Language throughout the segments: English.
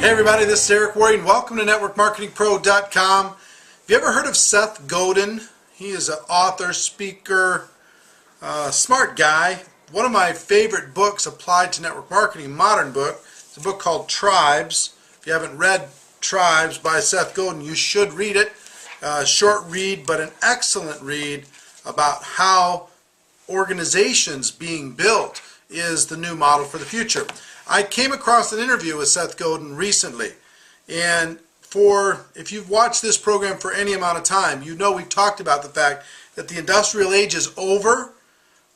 Hey everybody, this is Eric Warren. Welcome to NetworkMarketingPro.com. Have you ever heard of Seth Godin? He is an author, speaker, smart guy. One of my favorite books applied to network marketing, modern book, it's a book called Tribes. If you haven't read Tribes by Seth Godin, you should read it. Short read, but an excellent read about how organizations being built is the new model for the future. I came across an interview with Seth Godin recently, and if you've watched this program for any amount of time, you know we've talked about the fact that the industrial age is over,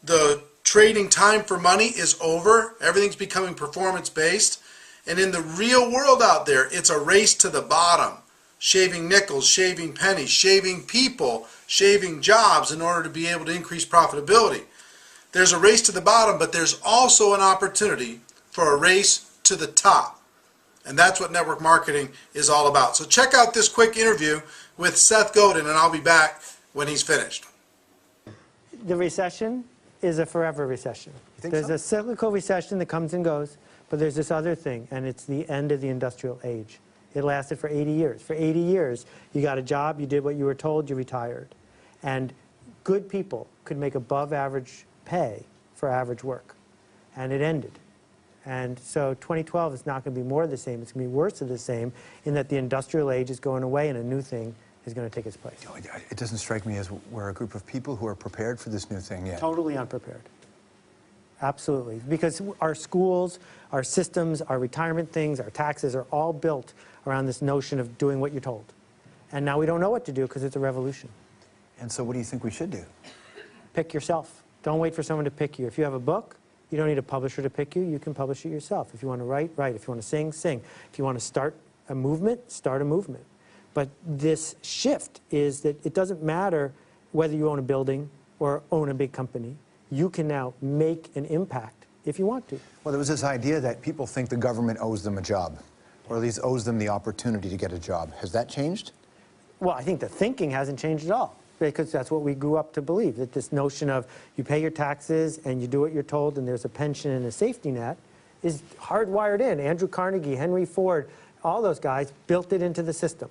the trading time for money is over, everything's becoming performance based, and in the real world out there, it's a race to the bottom, shaving nickels, shaving pennies, shaving people, shaving jobs in order to be able to increase profitability. There's a race to the bottom, but there's also an opportunity for a race to the top. And that's what network marketing is all about. So check out this quick interview with Seth Godin, and I'll be back when he's finished. The recession is a forever recession. There's a cyclical recession that comes and goes, but there's this other thing, and it's the end of the industrial age. It lasted for 80 years. For 80 years, you got a job, you did what you were told, you retired. And good people could make above average pay for average work. And it ended. And so 2012 is not going to be more of the same. It's going to be worse of the same in that the industrial age is going away and a new thing is going to take its place. It doesn't strike me as we're a group of people who are prepared for this new thing yet. Totally unprepared. Absolutely. Because our schools, our systems, our retirement things, our taxes are all built around this notion of doing what you're told. And now we don't know what to do because it's a revolution. And so what do you think we should do? Pick yourself. Don't wait for someone to pick you. If you have a book, you don't need a publisher to pick you. You can publish it yourself. If you want to write, write. If you want to sing, sing. If you want to start a movement, start a movement. But this shift is that it doesn't matter whether you own a building or own a big company. You can now make an impact if you want to. Well, there was this idea that people think the government owes them a job, or at least owes them the opportunity to get a job. Has that changed? Well, I think the thinking hasn't changed at all, because that's what we grew up to believe, that this notion of you pay your taxes and you do what you're told and there's a pension and a safety net is hardwired in. Andrew Carnegie, Henry Ford, all those guys built it into the system.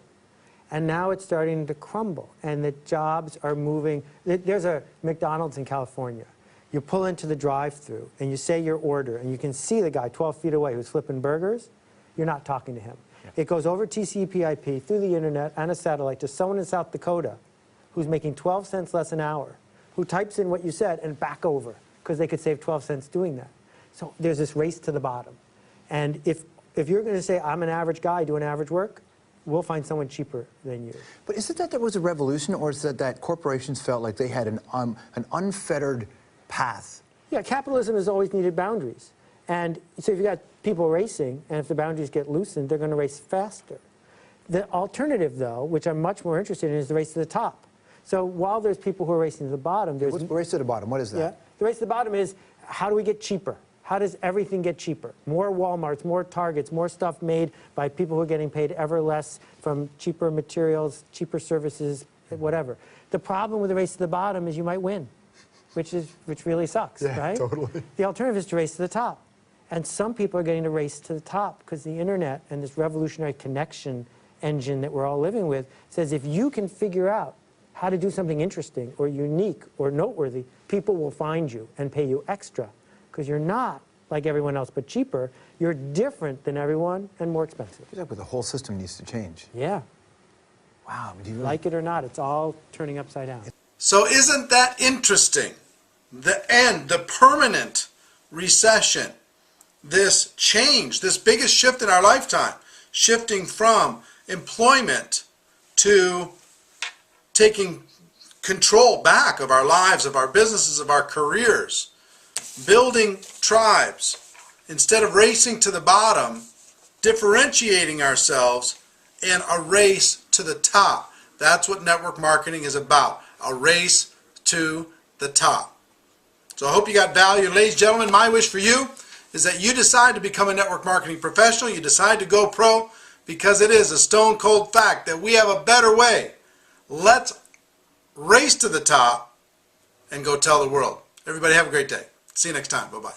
And now it's starting to crumble, and the jobs are moving. There's a McDonald's in California. You pull into the drive-thru and you say your order, and you can see the guy 12 feet away who's flipping burgers. You're not talking to him. Yeah. It goes over TCP/IP through the internet and a satellite to someone in South Dakota who's making 12 cents less an hour, who types in what you said and back over, because they could save 12 cents doing that. So there's this race to the bottom. And if you're going to say, I'm an average guy doing average work, we'll find someone cheaper than you. But is it that there was a revolution, or is it that corporations felt like they had an unfettered path? Yeah, capitalism has always needed boundaries. And so if you've got people racing, and if the boundaries get loosened, they're going to race faster. The alternative, though, which I'm much more interested in, is the race to the top. So while there's people who are racing to the bottom, there's... What's the race to the bottom? What is that? Yeah, the race to the bottom is, how do we get cheaper? How does everything get cheaper? More Walmarts, more Targets, more stuff made by people who are getting paid ever less from cheaper materials, cheaper services, whatever. The problem with the race to the bottom is you might win, which really sucks, right? Totally. The alternative is to race to the top. And some people are getting to race to the top because the internet and this revolutionary connection engine that we're all living with says if you can figure out how to do something interesting or unique or noteworthy, people will find you and pay you extra because you're not like everyone else but cheaper. You're different than everyone and more expensive. Yeah, but the whole system needs to change. Yeah. Wow. Do you really... Like it or not, it's all turning upside down. So isn't that interesting? The end, the permanent recession, this change, this biggest shift in our lifetime, shifting from employment to taking control back of our lives, of our businesses, of our careers, building tribes, instead of racing to the bottom, differentiating ourselves, and a race to the top. That's what network marketing is about, a race to the top. So I hope you got value. Ladies and gentlemen, my wish for you is that you decide to become a network marketing professional, you decide to go pro, because it is a stone cold fact that we have a better way. Let's race to the top and go tell the world. Everybody have a great day. See you next time. Bye-bye.